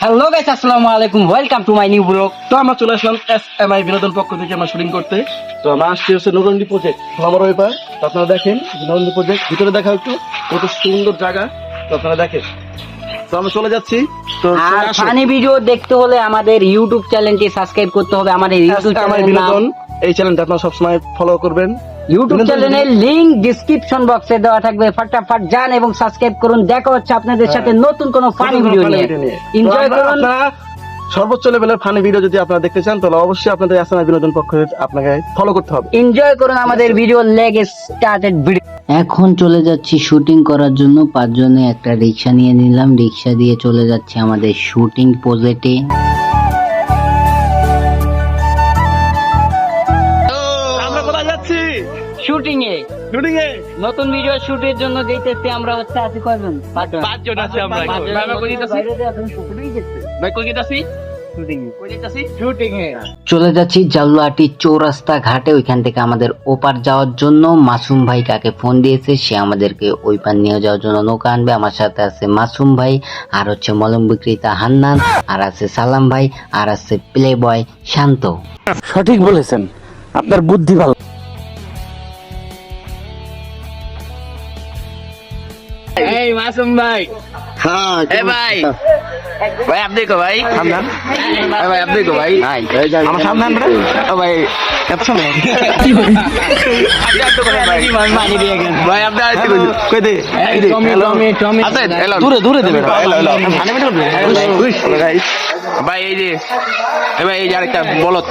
Hello guys, আসসালামু আলাইকুম, welcome to my new blog. তো আমরা চলে আসলাম এসএমআই বিনোদন পক্ষ থেকে আমরা শুটিং করতে। তো আমরা আসছি হচ্ছে নগরী প্রজেক্ট আমার ওইপার। তো আপনারা দেখেন নগরী প্রজেক্ট ভিতরে দেখা একটু কত সুন্দর জায়গা। তো আপনারা দেখেন, তো আমরা চলে যাচ্ছি। তো আর ফানি ভিডিও দেখতে হলে আমাদের ইউটিউব চ্যানেলটি সাবস্ক্রাইব করতে হবে। আমাদের ইউটিউব এসএমআই চ্যানেলের নাম, বিনোদন, এই চ্যানেলটা আপনারা সবসময় ফলো করবেন। ইউটিউব চ্যানেলের লিংক ডেসক্রিপশন বক্সে দেওয়া থাকবে। ফটাফট যান এবং সাবস্ক্রাইব করুন। দেখা হচ্ছে আপনাদের সাথে নতুন কোনো ফানি ভিডিও নিয়ে। এনজয় করুন। সর্বোচ্চ লেভেলের ফানি ভিডিও যদি আপনারা দেখতে চান তাহলে অবশ্যই আপনাদের এসএমআই বিনোদন পক্ষ আপনাকে ফলো করতে হবে। এনজয় করুন আমাদের ভিডিও। Leg started video. এখন চলে যাচ্ছি শুটিং করার জন্য। 5 জনে একটা রিক্সা নিয়ে নিলাম। রিক্সা দিয়ে চলে যাচ্ছি আমাদের শুটিং পজেটে। আমরা কোথায় যাচ্ছি? শুটিং এ, শুটিং এ নতুন ভিডিও শুটের জন্য যেতেছি। আমরা হচ্ছে আছি কয়জন? 5 জন আছি আমরা। চলে যাচ্ছি জালুয়াটি চৌরাস্তা ঘাটে। ওইখান থেকে আমাদের ওপার যাওয়ার জন্য মাসুম ভাই কাকে ফোন দিয়েছে, সে আমাদেরকে ওই পার নিয়ে যাওয়ার জন্য নৌকা আনবে। আমার সাথে আছে মাসুম ভাই, আর হচ্ছে মলম বিক্রেতা হান্নান, আর আছে সালাম ভাই, আর আছে প্লে বয় শান্ত। সঠিক বলেছেন, আপনার বুদ্ধি ভালো। এই মাসুম ভাই, হ্যাঁ ভাই ভাই আপনি কো ভাই হামদান, ভাই আপনি কো ভাই আমার সামনে আনবে ও ভাই এত সময় মানি দিয়ে গেল ভাই আপনি আইতে কই দে টমি দূরে দূরে দেবে ভাই এই যে ভাই এই যে আরেকটা বলত।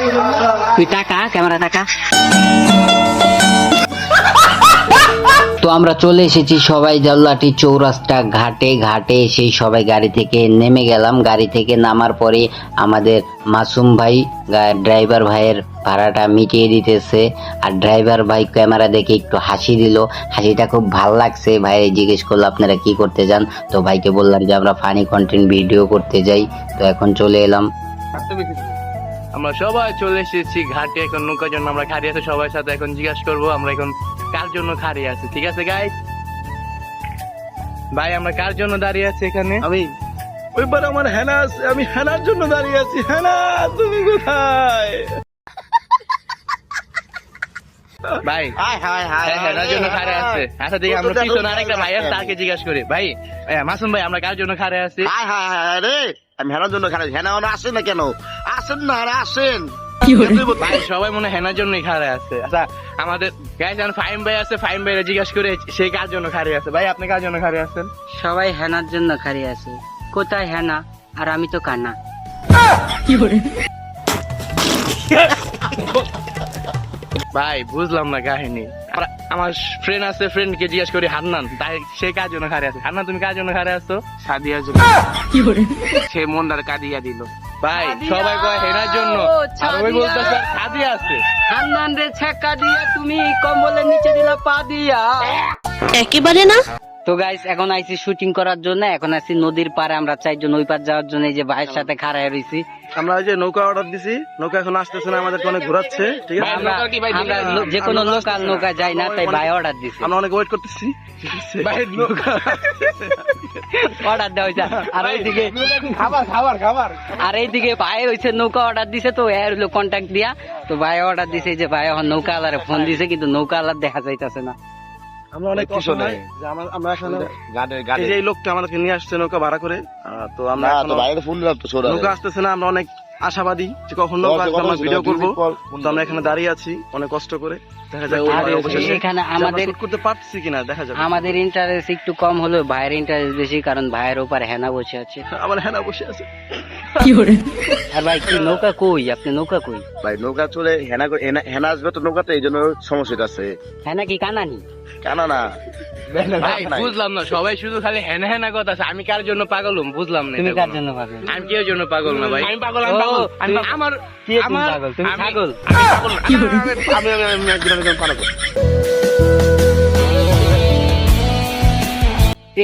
তুই টাকা ক্যামেরা টাকা। তো আমরা চলে এসেছি সবাই জালুয়াটি চৌরাস্তা ঘাটে। ঘাটে এসে সবাই গাড়ি থেকে নেমে গেলাম। গাড়ি থেকে নামার পরে আমাদের মাসুম ভাই ড্রাইভার ভাইয়ের ভাড়াটা মিটিয়ে দিতেছে। আর ড্রাইভার ভাই ক্যামেরা দেখে একটু হাসি দিল। হাসিটা খুব ভাল লাগছে। ভাইয়ের জিজ্ঞেস করলো আপনারা কি করতে যান, তো ভাইকে বললাম যে আমরা ফানি কন্টেন্ট ভিডিও করতে যাই। তো এখন চলে এলাম। আমরা সবাই চলে এসেছি ঘাটে। এখন নৌকার জন্য আমরা খাড়ি আছে সবার সাথে। এখন জিজ্ঞাসা করবো আমরা এখন কার জন্য খাড়ি আছে। ঠিক আছে গাইস, ভাই আমরা কার জন্য দাঁড়িয়ে আছি এখানে? আমি ওইবার আমার হেনা আছে, আমি হেনার জন্য দাঁড়িয়ে আছি। হেনা তুমি কোথায়? ভাই হেনার জন্য খাড়ে আছে। আচ্ছা ঠিক আছে, আমরা পিছনে আরেকটা ভাই আছে তাকে জিজ্ঞাসা করি। ভাই মাসুম ভাই আমরা কার জন্য খাড়ে আছি? রে আমি হেনার জন্য খারাপ। হেনা আসেন না কেন? আসেন না, আরে আসেন। ভাই সবাই মনে হয় হেনার জন্যই খাড়ে আছে। আচ্ছা আমাদের গাইস ফাইম ভাই আছে, ফাইম ভাইরা জিজ্ঞাসা করে সে কার জন্য খাড়ে আছে। ভাই আপনি কার জন্য খাড়ে আছেন? সবাই হেনার জন্য খাড়ি আছে। কোথায় হেনা? আর আমি তো কানা। ভাই বুঝলাম না কাহিনী। আমার ফ্রেন্ড আছে, ফ্রেন্ডকে জিজ্ঞাসা করি হান্নান, তাই সে কার জন্য খাড়ে আছে। হান্নান তুমি কার জন্য খাড়ে আছো? সাদিয়ার জন্য। সে মন্দার কাঁদিয়া দিল। ভাই সবাই কয় হেনার জন্য, আর ওই বলতেছে সাদিয়া আছে। হান্নান রে ছ্যাঁকা দিয়া তুমি কম্বলের নিচে দিলা পা দিয়া। একেবারে না। তো গাইস এখন আইছি শুটিং করার জন্য। এখন আছি নদীর পাড়ে। আমরা 4 জন ওই পার যাওয়ার জন্য এই যে ভাইয়ের সাথে খাড়ায় রইছি। আমরা ওই যে নৌকা অর্ডার দিছি, নৌকা এখন আসতেছে না, আমাদের অনেক ঘোরাচ্ছে। ঠিক আছে, আমরা যে কোনো লোকাল নৌকা যাই না, তাই ভাই অর্ডার দিছি। আমরা অনেক ওয়েট করতেছি। ভাই নৌকা অর্ডার দেওয়া হয়েছে। আর এইদিকে খাবার আর এইদিকে ভাই হইছে নৌকা অর্ডার দিছে। তো এর হলো কন্ট্যাক্ট দিয়া। তো ভাই অর্ডার দিছে যে ভাই এখন নৌকা আলারে ফোন দিছে, কিন্তু নৌকা আলার দেখা যাইতাছে না। আমরা অনেক অসহায় যে আমরা এখানে এই যে এই লোকটা আমাদেরকে নিয়ে আসছে নৌকা ভাড়া করে। তো আমরা নৌকা আসতেছে না। আমরা অনেক আশাবাদী যে কখন নৌকা আসবে আমরা ভিডিও করবো। তো আমরা এখানে দাঁড়িয়ে আছি অনেক কষ্ট করে। দেখা যাক এখানে আমাদের করতে পারছি কিনা, দেখা যাক। আমাদের ইন্টারেস্ট একটু কম হলেও ভাইয়ের ইন্টারেস্ট বেশি, কারণ ভাইয়ের ওপার হেনা বসে আছে। আমার হেনা বসে আছে। আর ভাই কি নৌকা কই? আপনি নৌকা কই? ভাই নৌকা চলে হেনা আসবে তো নৌকাতে, এই জন্য সমস্যা আছে। হেনা কি কানানি? কেন না ভাই বুঝলাম না, সবাই শুধু খালি হেনা হেনা কথা আছে। আমি কার জন্য পাগল হম বুঝলাম না। তুমি কার জন্য পাগল? আমি কেউ জন্য পাগল না ভাই। আমি পাগল, আমি পাগল। আমার পাগল তুমি পাগল।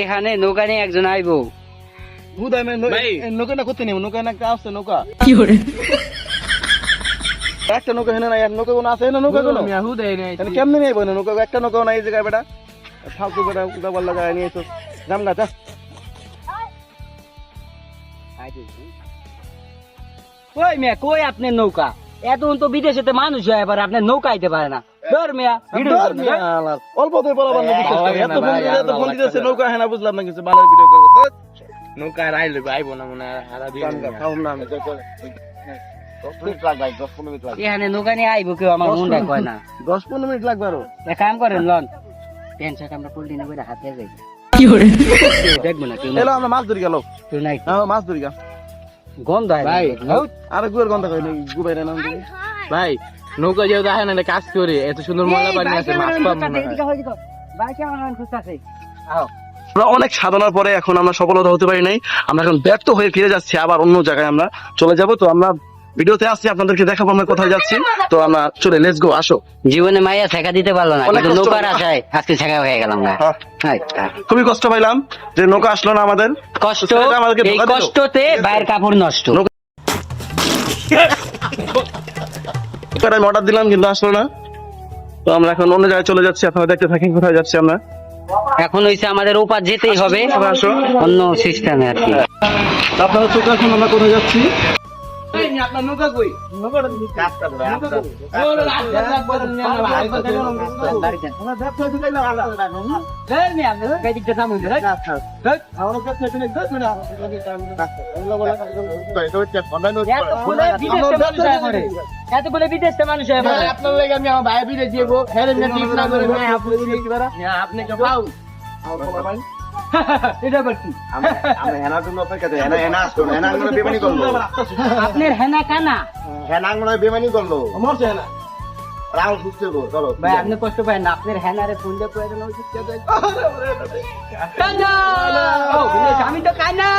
এখানে নৌকা নিয়ে একজন আইবো। নৌকা না করতে নেব, নৌকা না একটা আসছে নৌকা। একটা নৌকা হেনে নাই, আর নৌকা কোনো আছে না? নৌকা কোনো কেমনি নেই বোন নৌকা? একটা নৌকাও নাই এই জায়গায় বেটা। ফালতু বেটা উল্টা পাল্লা জায়গায় নিয়ে এসো। জামগা যা। কই মিয়া কই আপনার নৌকা? এত তো বিদেশেতে মানুষ হয়, এবার আপনার নৌকা আইতে পারে না। ধর মিয়া ভিডিও অল্প তো বলাবার না, বিশ্বাস করে। এত ফোন দিতেছে, নৌকা হ্যাঁ না, বুঝলাম না কিছু, বানার ভিডিও করবো। নৌকা আইলে আইবো না মনে হয়, হারা দিয়ে খাও না আমি। 10 মিনিট লাগবে, 10-15 মিনিট লাগবে। এখানে নৌকা নিয়ে আইবো কেউ, আমার মনটা কয় না। 10-15 মিনিট লাগবে আরো। এক কাম করেন লন, প্যান্ট শার্ট আমরা ফুল দিনে করে হাতে যাই, দেখবো না কেউ এলো আমরা মাছ ধরি গেল, কেউ নাই। মাছ ধরি গা। গন্ধ হয় ভাই। আরে গুয়ের গন্ধ খাই গুবাই না ভাই। নৌকা যেহেতু আসে না, কাজ করে এত সুন্দর ময়লা পানি আছে, মাছ পাবো না। আমরা অনেক সাধনার পরে এখন আমরা সফলতা হতে পারি নাই, আমরা এখন ব্যর্থ হয়ে ফিরে যাচ্ছি, আবার অন্য জায়গায় আমরা চলে যাব। তো আমরা ভিডিওতে আসছি, আপনাদেরকে দেখাবো আমরা কোথায় যাচ্ছি। তো আমরা চলে, লেটস গো, আসো। জীবনে মাইয়া ছেঁকা দিতে পারলো না, অনেক কিন্তু কষ্ট নৌকার হলো। আশায় আজকে ছেঁকা হয়ে গেলাম না। খুবই কষ্ট পাইলাম যে নৌকা আসলো না আমাদের। কষ্ট, সেটা আমাদেরকে এই ধোঁকা দিল। কষ্টতে বাইরের কাপড় নষ্ট। আমি অর্ডার দিলাম কিন্তু আসলো না, তো আমরা এখন অন্য জায়গায় চলে যাচ্ছি। আপনারা দেখতে থাকেন কোথায় যাচ্ছি আমরা। এখন হইছে আমাদের ওপার যেতেই হবে, আসো। অন্য সিস্টেমে আর কি। তো আপনারা চোখ রাখুন, আমরা কোথায় যাচ্ছি। আপনার নৌকা কই? এতগুলো বিদেশে মানুষ হয় আমার। আপনার লাগে আমি আমার ভাই বিরে দিব, হেরে না টিপ না করে না আপনি আপনি কে পাও এটা আবার কি? আমরা হেনার জন্য অপেক্ষা করি। হেনা আসলো না, হেনা আঙ্গুলে বেমানি করলো। আপনার হেনা কানা হেনা আঙ্গুলে বেমানি করলো। মরছে না। রাহুল সুস্থ হবো, চলো। ভাই, আপনি কষ্ট পায় না, আপনার হেনারে ফোন দিয়ে প্রয়োজন হয়েছে। কানা! ও, আমি তো কানা।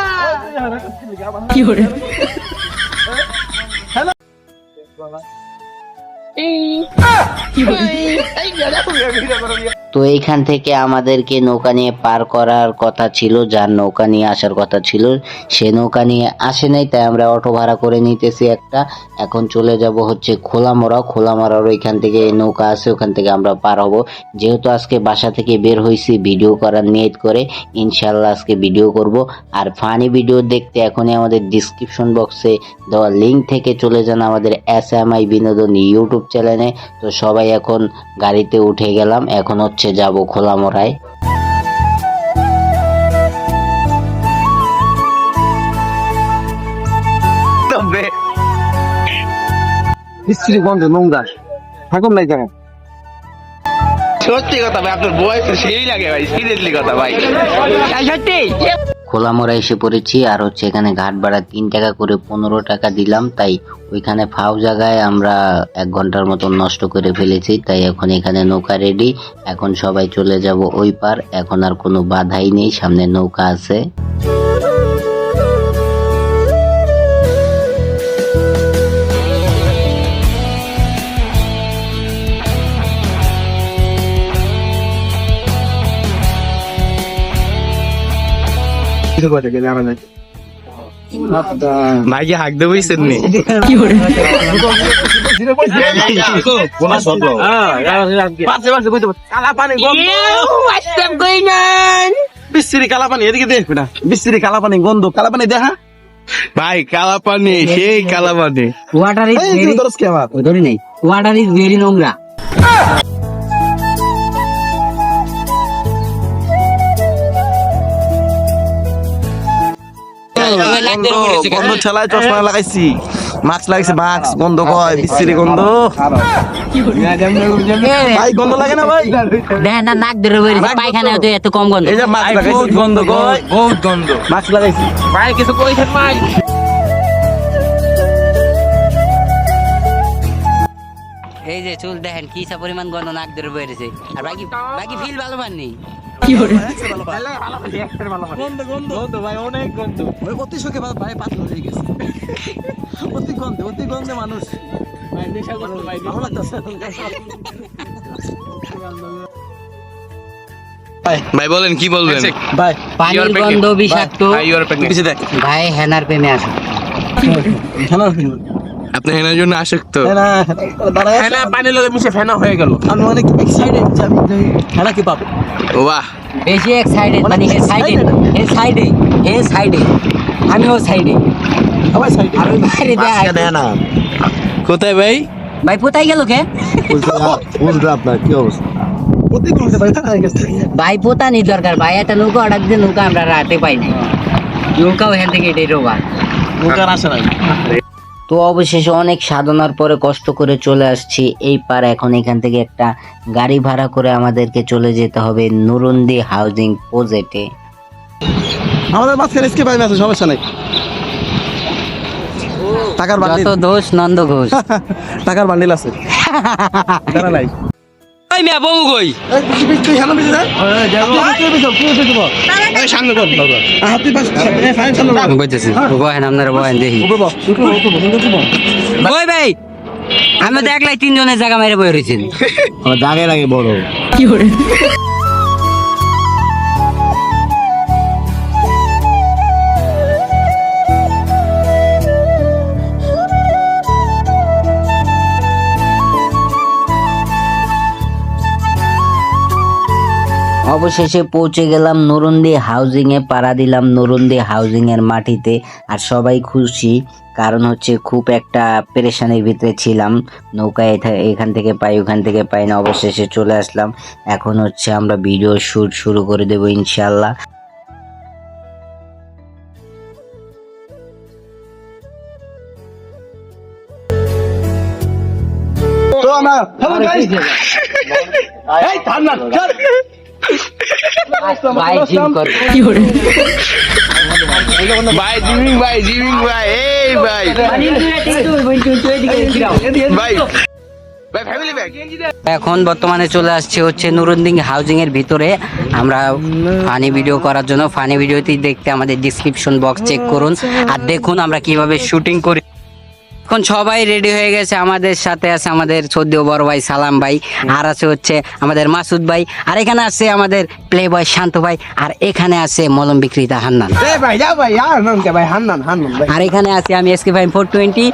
তো এইখান থেকে আমাদেরকে নৌকা নিয়ে পার করার কথা ছিল, যার নৌকা নিয়ে আসার কথা ছিল সে নৌকা নিয়ে আসে নাই, তাই আমরা অটো ভাড়া করে নিতেছি একটা। এখন চলে যাব হচ্ছে খোলামরার ওইখান থেকে নৌকা আছে, ওখান থেকে আমরা পার হব। যেহেতু আজকে বাসা থেকে বের হয়েছি ভিডিও করার নিয়ত করে, ইনশাল্লাহ আজকে ভিডিও করব। আর ফানি ভিডিও দেখতে এখনই আমাদের ডিসক্রিপশন বক্সে দেওয়া লিঙ্ক থেকে চলে যান আমাদের SMI বিনোদন ইউটিউব চ্যানেলে। তো সবাই এখন গাড়িতে উঠে গেলাম, এখন হচ্ছে যাব খোলামরায়। মিস্ত্রি গন্ধ, নোংরা, থাকুন নাই জায়গায়। সত্যি কথা ভাই, আপনার বয়স সেই লাগে ভাই, সিরিয়াসলি কথা ভাই, সত্যি। খোলামরা এসে পড়েছি, আর হচ্ছে এখানে ঘাট ভাড়া 3 টাকা করে 15 টাকা দিলাম, তাই ওইখানে ফাও জায়গায় আমরা 1 ঘন্টার মতো নষ্ট করে ফেলেছি। তাই এখন এখানে নৌকা রেডি, এখন সবাই চলে যাব ওই পার। এখন আর কোনো বাধাই নেই, সামনে নৌকা আছে। ভাইকে হাক দেবো নি? বিশ্রী কালা পানি, এদিকে দেখ না, বিশ্রী কালা পানি, গন্ধ, কালা পানি দেখা। ভাই কালা পানি, সেই কালা পানি। ওয়াটার ইজ এই ভেরি, দরস কে আবার ধরি নেই, ওয়াটার ইজ ভেরি নোংরা। গন্ধ ছেলায় চশমা লাগাইছি, মাস্ক লাগাইছি, মাস্ক গন্ধ কয়, বিশ্রী গন্ধ। ভাই গন্ধ লাগে না ভাই? দেখেন না, নাক ধরে বেরিয়েছে, পায়খানা হতে এত কম গন্ধ। এই যে মাস্ক লাগাইছি, গন্ধ কয়, বহুত গন্ধ। মাস্ক লাগাইছি। ভাই কিছু কইছেন ভাই? এই যে চুল দেখেন কি পরিমাণ গন্ধ, নাক ধরে বেরিয়েছে। আর বাকি বাকি ফিল ভালো পাননি। গন্ধ ভাই, অনেক গন্ধ। অতি সুখে ভাই পাতলা হয়ে গেছে, অতি গন্ধে মানুষ ভালো লাগতেছে। ভাই বলেন কি বলবেন? ভাই পানির গন্ধ বিষাক্ত। পিছে দেখ, ভাই হেনার প্রেমে আসো। আপনি হেনার জন্য আসক্ত? দাঁড়ায় হেনা পানির লগে মিশে ফেনা হয়ে গেল। আমি অনেক এক্সাইটেড যে আমি খেলা কি পাবো। বাহ, বেশি এক্সাইটেড, মানে হে সাইডে, আমিও সাইডে। কোথায় ভাই? ভাই কোথায় গেল কে? আপনার কি অবস্থা? ভাই পোতানি দরকার ভাই, একটা নৌকা অর্ডার দিয়ে নৌকা আমরা রাতে পাই না, নৌকা ওখান থেকে এটাই রোবা। তো অবশেষে অনেক সাধনার পরে কষ্ট করে চলে আসছি এই পার। এখন এখান থেকে একটা গাড়ি ভাড়া করে আমাদেরকে চলে যেতে হবে নুরুন্দি হাউজিং প্রজেক্টে। আমাদের মাঝখানে স্কে পাই আছে, সমস্যা নাই। টাকার বান্ডিল, যত দোষ নন্দ ঘোষ। টাকার বান্ডিল আছে। টাকা নাই। ওই মিয়া বউ কই? তুই হানো বিজি না? এই সামনে কর বাবা। হাতি পাশ এই ফাইন সামনে কর। বুঝতেছি বহেন আপনারা বহেন দেখি। ওই ভাই আমি তো একলাই তিনজনের জায়গা মেরে বয়ে রয়েছেন। দাগের আগে বড় অবশেষে পৌঁছে গেলাম নুরুন্দি হাউজিং এ, পাড়া দিলাম নুরুন্দি হাউজিং এর মাটিতে। আর সবাই খুশি, কারণ হচ্ছে খুব একটা পেরেশানির ভিতরে ছিলাম, নৌকা এখান থেকে পাই ওখান থেকে পাই না। অবশেষে চলে আসলাম, এখন হচ্ছে আমরা ভিডিও শুট শুরু করে দেবো ইনশাল্লাহ। তো আমরা হ্যালো গাইস, এই ঠান্ডা চল ভাই জিম কর। ভাই জিমিং ভাই, জিমিং ভাই, এই ভাই ভাই ভাই ফ্যামিলি ব্যাগ। এখন বর্তমানে চলে আসছে হচ্ছে নুরুন্দি হাউজিং এর ভিতরে আমরা ফানি ভিডিও করার জন্য। ফানি ভিডিওটি দেখতে আমাদের ডিসক্রিপশন বক্স চেক করুন আর দেখুন আমরা কিভাবে শুটিং করি। এখন সবাই রেডি হয়ে গেছে, আমাদের সাথে আছে আমাদের সদ্যীয় বড় ভাই সালাম ভাই, আর আছে হচ্ছে আমাদের মাসুদ ভাই, আর এখানে আছে আমাদের প্লে বয় শান্ত ভাই, আর এখানে আছে মলম বিক্রেতা হান্নান, এই ভাই যা ভাই আর নাম কে ভাই হান্নান ভাই। আর এখানে আছে আমি এসকে ভাই 420।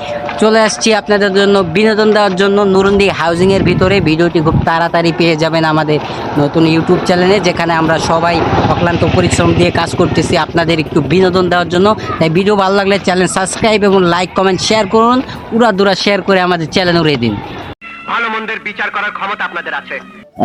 চলে আসছি আপনাদের জন্য বিনোদন দেওয়ার জন্য নুরুন্দি হাউজিং এর ভিতরে। ভিডিওটি খুব তাড়াতাড়ি পেয়ে যাবেন আমাদের নতুন ইউটিউব চ্যানেলে, যেখানে আমরা সবাই অক্লান্ত পরিশ্রম দিয়ে কাজ করতেছি আপনাদের একটু বিনোদন দেওয়ার জন্য। তাই ভিডিও ভালো লাগলে চ্যানেল সাবস্ক্রাইব এবং লাইক কমেন্ট শেয়ার করুন, উড়াদুরা শেয়ার করে আমাদের চ্যানেল উড়িয়ে দিন। ভালো মন্দের বিচার করার ক্ষমতা আপনাদের আছে।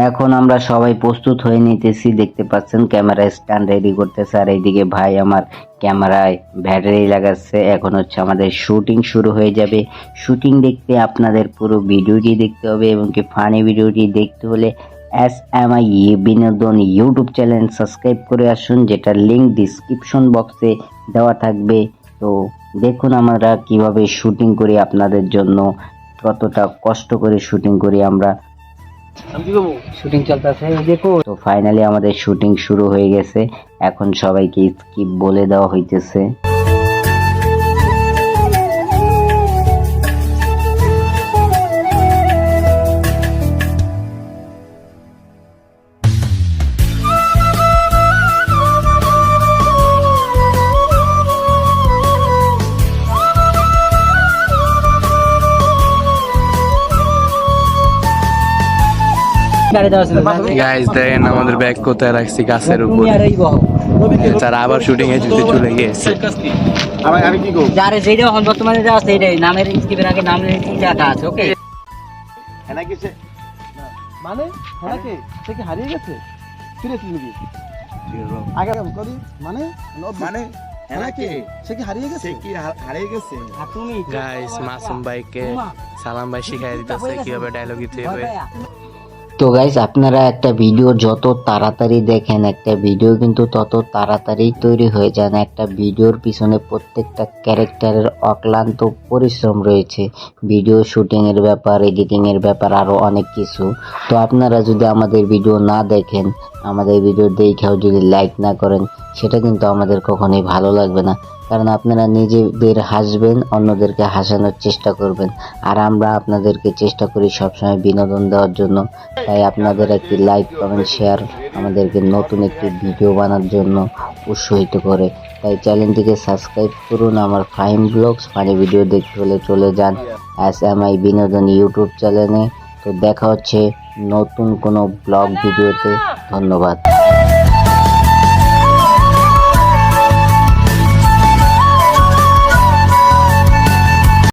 এখন আমরা সবাই প্রস্তুত হয়ে নিতেছি, দেখতে পাচ্ছেন ক্যামেরা স্ট্যান্ড রেডি করতেছে, আর এইদিকে ভাই আমার ক্যামেরায় ব্যাটারি লাগাচ্ছে। এখন হচ্ছে আমাদের শুটিং শুরু হয়ে যাবে। শুটিং দেখতে আপনাদের পুরো ভিডিওটি দেখতে হবে, এবং কি ফানি ভিডিওটি দেখতে হলে SMI বিনোদন ইউটিউব চ্যানেল সাবস্ক্রাইব করে আসুন, যেটা লিংক ডিসক্রিপশন বক্সে দেওয়া থাকবে। তো দেখুন আমরা কিভাবে শুটিং করি আপনাদের জন্য, কতটা কষ্ট করে শুটিং করি আমরা। শুটিং চলতেছে দেখো। তো ফাইনালি আমাদের শুটিং শুরু হয়ে গেছে, এখন সবাইকে স্কিপ বলে দেওয়া হইতেছে। গাইস দেখেন আমাদের ব্যাগ কোথায় রাখছি, গাছের উপর। তারা আবার শুটিং এ যেতে চলে গেছে। আমি কি করব? যারে যেটা এখন বর্তমানে যা আছে এটাই নামের স্কিপের আগে নামের লেখা আছে। ওকে এনা কিছে মানে হ্যাঁ কে সে কি হারিয়ে গেছে? সিরিয়াসলি নাকি? আগে করি মানে মানে এনা কে সে কি হারিয়ে গেছে? সে কি হারিয়ে গেছে? তুমি গাইস মাসুম ভাইকে সালাম ভাই শিখাই দিতেছে কিভাবে ডায়লগ দিতে হবে। তো গাইস আপনারা একটা ভিডিও যত তাড়াতাড়ি দেখেন, একটা ভিডিও কিন্তু তত তাড়াতাড়ি তৈরি হয়ে যায় না। একটা ভিডিওর পিছনে প্রত্যেকটা ক্যারেক্টারের অক্লান্ত পরিশ্রম রয়েছে, ভিডিও শুটিং এর ব্যাপার, এডিটিং এর ব্যাপার, আরো অনেক কিছু। তো আপনারা যদি আমাদের ভিডিও না দেখেন, আমাদের ভিডিও দেখেও যদি লাইক না করেন, সেটা কিন্তু আমাদের কখনোই ভালো লাগবে না। কারণ আপনারা নিজেদের হাসবেন, অন্যদেরকে হাসানোর চেষ্টা করবেন, আর আমরা আপনাদেরকে চেষ্টা করি সবসময় বিনোদন দেওয়ার জন্য। তাই আপনাদের একটি লাইক কমেন্ট শেয়ার আমাদেরকে নতুন একটি ভিডিও বানার জন্য উৎসাহিত করে। তাই চ্যানেলটিকে সাবস্ক্রাইব করুন। আমার ফাইন ব্লগস ফানি ভিডিও দেখতে হলে চলে যান SMI বিনোদন ইউটিউব চ্যানেলে। তো দেখা হচ্ছে নতুন কোনো ব্লগ ভিডিওতে। ধন্যবাদ।